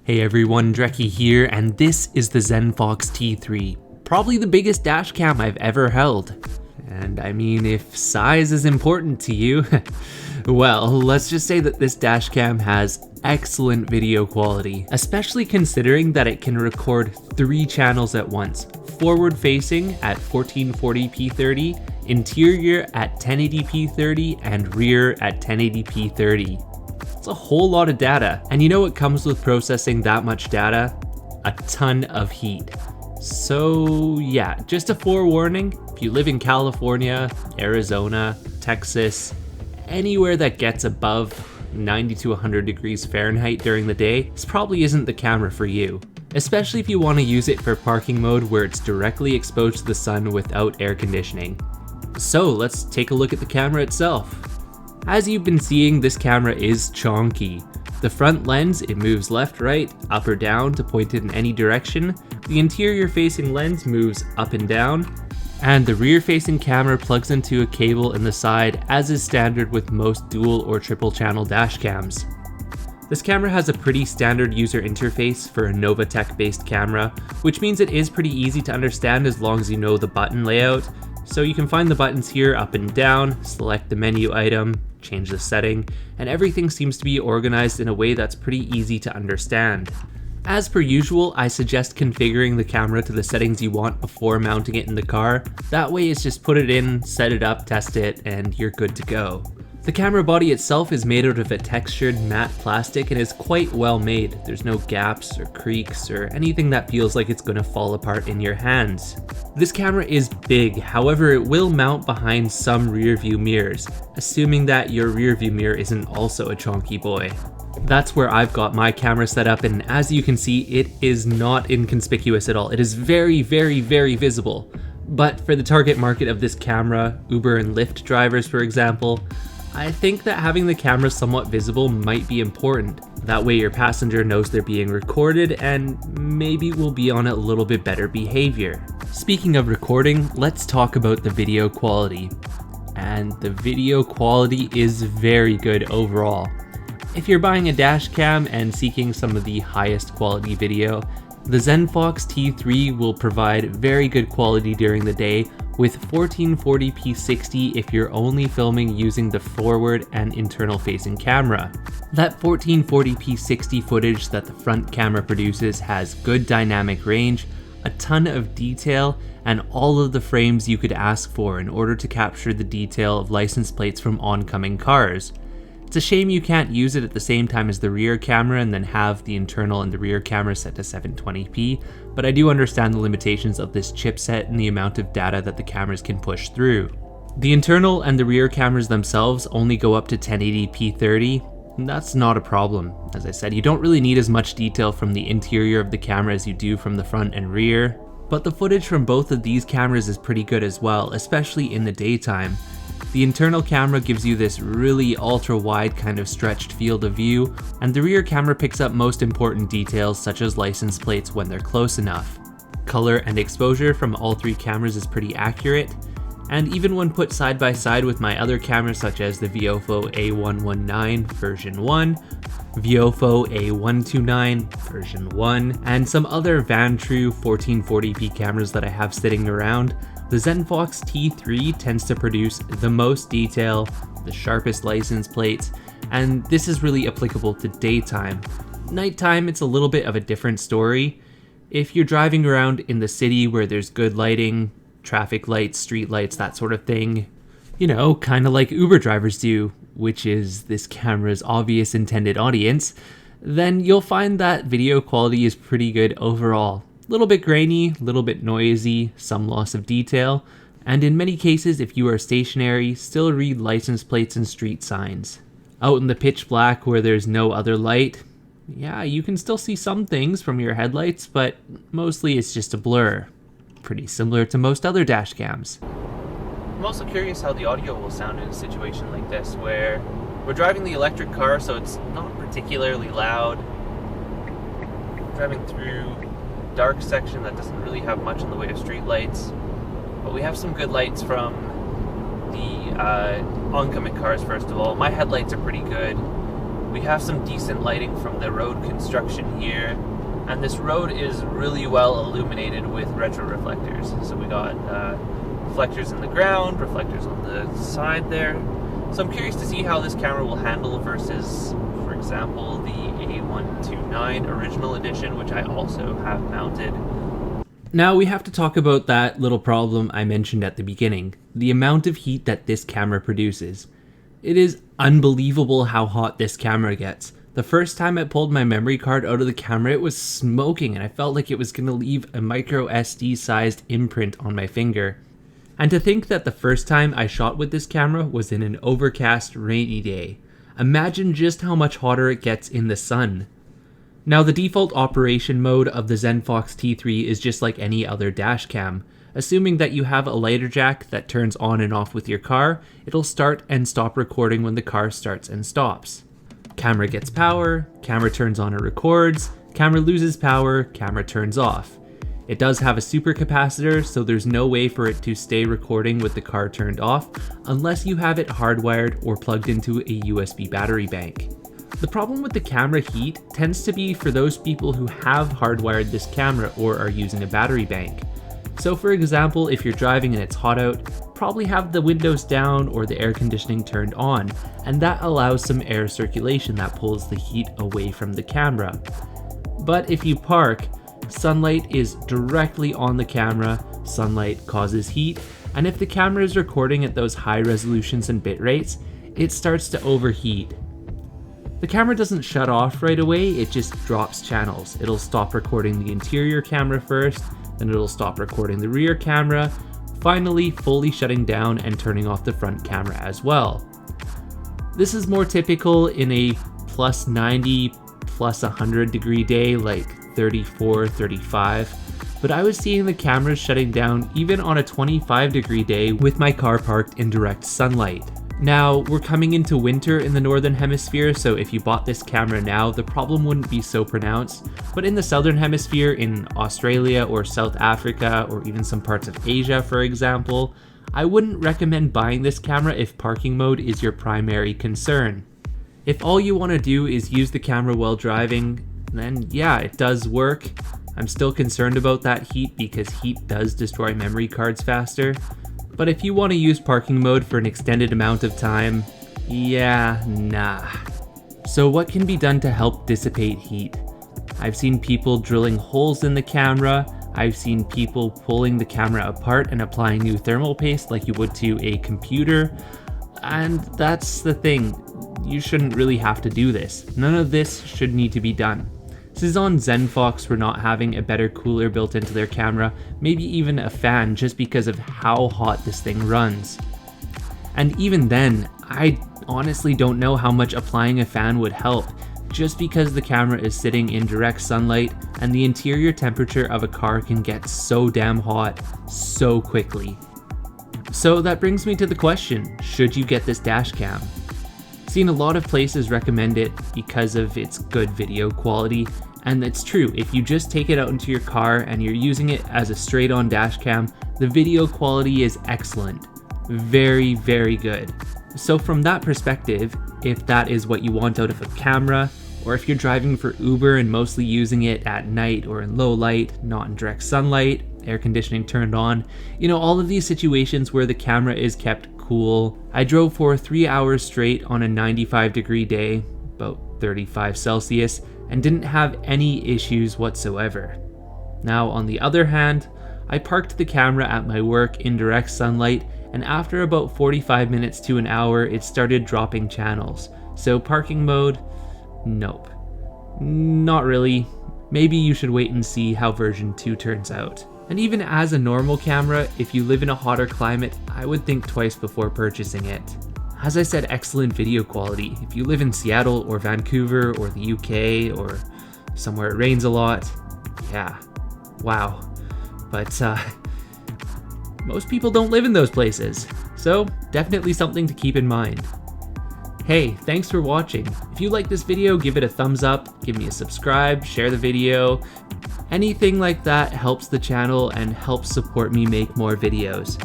Hey everyone, Drecky here, and this is the Zenfox T3, probably the biggest dash cam I've ever held. And I mean, if size is important to you, well, let's just say that this dash cam has excellent video quality, especially considering that it can record 3 channels at once, forward facing at 1440p 30, interior at 1080p 30, and rear at 1080p 30. It's a whole lot of data, and you know what comes with processing that much data? A ton of heat. So yeah, just a forewarning, if you live in California, Arizona, Texas, anywhere that gets above 90 to 100 degrees Fahrenheit during the day, this probably isn't the camera for you. Especially if you want to use it for parking mode where it's directly exposed to the sun without air conditioning. So let's take a look at the camera itself. As you've been seeing, this camera is chonky. The front lens, it moves left, right, up or down to point it in any direction. The interior facing lens moves up and down. And the rear facing camera plugs into a cable in the side, as is standard with most dual or triple channel dash cams. This camera has a pretty standard user interface for a Novatech based camera, which means it is pretty easy to understand as long as you know the button layout. So you can find the buttons here up and down, select the menu item, change the setting, and everything seems to be organized in a way that's pretty easy to understand. As per usual, I suggest configuring the camera to the settings you want before mounting it in the car. That way it's just put it in, set it up, test it, and you're good to go. The camera body itself is made out of a textured matte plastic and is quite well made. There's no gaps or creaks or anything that feels like it's going to fall apart in your hands. This camera is big, however it will mount behind some rear view mirrors, assuming that your rear view mirror isn't also a chonky boy. That's where I've got my camera set up, and as you can see, it is not inconspicuous at all. It is very, very, very visible. But for the target market of this camera, Uber and Lyft drivers for example, I think that having the camera somewhat visible might be important. That way your passenger knows they're being recorded and maybe will be on a little bit better behavior. Speaking of recording, let's talk about the video quality. And the video quality is very good overall. If you're buying a dash cam and seeking some of the highest quality video, the Zenfox T3 will provide very good quality during the day with 1440p 60 if you're only filming using the forward and internal facing camera. That 1440p 60 footage that the front camera produces has good dynamic range, a ton of detail, and all of the frames you could ask for in order to capture the detail of license plates from oncoming cars. It's a shame you can't use it at the same time as the rear camera and then have the internal and the rear camera set to 720p, but I do understand the limitations of this chipset and the amount of data that the cameras can push through. The internal and the rear cameras themselves only go up to 1080p 30, and that's not a problem. As I said, you don't really need as much detail from the interior of the camera as you do from the front and rear, but the footage from both of these cameras is pretty good as well, especially in the daytime. The internal camera gives you this really ultra wide kind of stretched field of view, and the rear camera picks up most important details such as license plates when they're close enough. Color and exposure from all 3 cameras is pretty accurate, and even when put side by side with my other cameras such as the Viofo A119 version 1, Viofo A129 version 1, and some other Vantrue 1440p cameras that I have sitting around, the Zenfox T3 tends to produce the most detail, the sharpest license plates, and this is really applicable to daytime. Nighttime, it's a little bit of a different story. If you're driving around in the city where there's good lighting, traffic lights, street lights, that sort of thing, you know, kind of like Uber drivers do, which is this camera's obvious intended audience, then you'll find that video quality is pretty good overall. A little bit grainy, a little bit noisy, some loss of detail, and in many cases if you are stationary, still read license plates and street signs. Out in the pitch black where there's no other light, yeah, you can still see some things from your headlights, but mostly it's just a blur. Pretty similar to most other dash cams. I'm also curious how the audio will sound in a situation like this, where we're driving the electric car so it's not particularly loud. Driving through dark section that doesn't really have much in the way of street lights, but we have some good lights from the oncoming cars. First of all, my headlights are pretty good. We have some decent lighting from the road construction here, and this road is really well illuminated with retro reflectors. So we got reflectors in the ground, reflectors on the side there. So I'm curious to see how this camera will handle versus, for example, the A129 original edition, which I also have mounted. Now we have to talk about that little problem I mentioned at the beginning, the amount of heat that this camera produces. It is unbelievable how hot this camera gets. The first time I pulled my memory card out of the camera, it was smoking and I felt like it was going to leave a micro SD sized imprint on my finger. And to think that the first time I shot with this camera was in an overcast, rainy day. Imagine just how much hotter it gets in the sun. Now the default operation mode of the Zenfox T3 is just like any other dash cam. Assuming that you have a lighter jack that turns on and off with your car, it'll start and stop recording when the car starts and stops. Camera gets power, camera turns on and records, camera loses power, camera turns off. It does have a supercapacitor, so there's no way for it to stay recording with the car turned off unless you have it hardwired or plugged into a USB battery bank. The problem with the camera heat tends to be for those people who have hardwired this camera or are using a battery bank. So for example, if you're driving and it's hot out, probably have the windows down or the air conditioning turned on, and that allows some air circulation that pulls the heat away from the camera. But if you park, sunlight is directly on the camera, sunlight causes heat, and if the camera is recording at those high resolutions and bit rates, it starts to overheat. The camera doesn't shut off right away, it just drops channels. It'll stop recording the interior camera first, then it'll stop recording the rear camera, finally fully shutting down and turning off the front camera as well. This is more typical in a plus 90, plus 100 degree day like 34, 35, but I was seeing the cameras shutting down even on a 25 degree day with my car parked in direct sunlight. Now, we're coming into winter in the northern hemisphere, so if you bought this camera now, the problem wouldn't be so pronounced. But in the southern hemisphere, in Australia or South Africa, or even some parts of Asia, for example, I wouldn't recommend buying this camera if parking mode is your primary concern. If all you want to do is use the camera while driving, then yeah, it does work. I'm still concerned about that heat because heat does destroy memory cards faster. But if you want to use parking mode for an extended amount of time, yeah, nah. So what can be done to help dissipate heat? I've seen people drilling holes in the camera, I've seen people pulling the camera apart and applying new thermal paste like you would to a computer, and that's the thing, you shouldn't really have to do this. None of this should need to be done. This is on Zenfox for not having a better cooler built into their camera, maybe even a fan just because of how hot this thing runs. And even then, I honestly don't know how much applying a fan would help, just because the camera is sitting in direct sunlight and the interior temperature of a car can get so damn hot so quickly. So that brings me to the question, should you get this dash cam? Seen a lot of places recommend it because of its good video quality, and it's true, if you just take it out into your car and you're using it as a straight on dash cam, the video quality is excellent. Very, very good. So from that perspective, if that is what you want out of a camera, or if you're driving for Uber and mostly using it at night or in low light, not in direct sunlight, air conditioning turned on, you know, all of these situations where the camera is kept cool. I drove for 3 hours straight on a 95 degree day, about 35 Celsius, and didn't have any issues whatsoever. Now on the other hand, I parked the camera at my work in direct sunlight, and after about 45 minutes to an hour it started dropping channels. So parking mode, nope. Not really. Maybe you should wait and see how version 2 turns out. And even as a normal camera, if you live in a hotter climate, I would think twice before purchasing it. As I said, excellent video quality. If you live in Seattle or Vancouver or the UK or somewhere it rains a lot, yeah, wow. But most people don't live in those places, so definitely something to keep in mind. Hey, thanks for watching. If you like this video, give it a thumbs up, give me a subscribe, share the video. Anything like that helps the channel and helps support me make more videos.